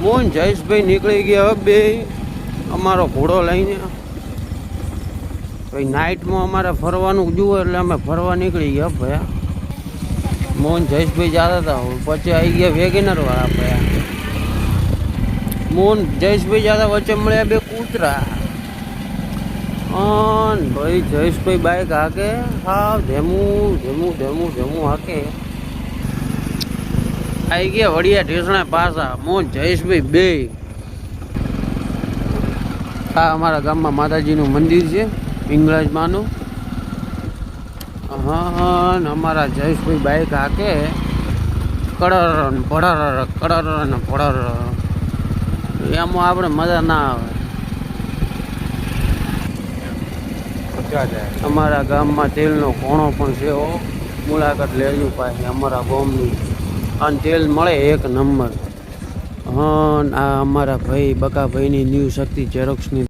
મોહન જયેશભાઈ નીકળી ગયા હવે બે અમારો ઘોડો લઈને. ભાઈ નાઇટમાં અમારે ફરવાનું જુઓ એટલે અમે ફરવા નીકળી ગયા ભયા. મોહન જયેશભાઈ જતા હતા પછી આવી ગયા વેગેનર વાળા ભયા. મોહન જયેશભાઈ જતા વચ્ચે મળ્યા બે કૂતરા. ભાઈ જયેશભાઈ બાઈક હાકે હા ધેમું ધેમું ધેમું ધેમું હાકે. આવી ગયા વડિયા ઢેસણા પાછા મોહન જયેશભાઈ બે. આ અમારા ગામમાં માતાજીનું મંદિર છે પિંગળાજમાંનું. હા અમારા જયેશભાઈ બાઈક હાકે કડર ભડર કડર ને ભડર. એમાં આપણે મજા ના આવે. અમારા ગામમાં તેલનો કોણો પણ છે. મુલાકાત લેજો પાસે અમારા ગામની. અને તેલ મળે એક નંબર. હા આ અમારા ભાઈ બકાભાઈની ન્યૂ શક્તિ ઝેરોક્સની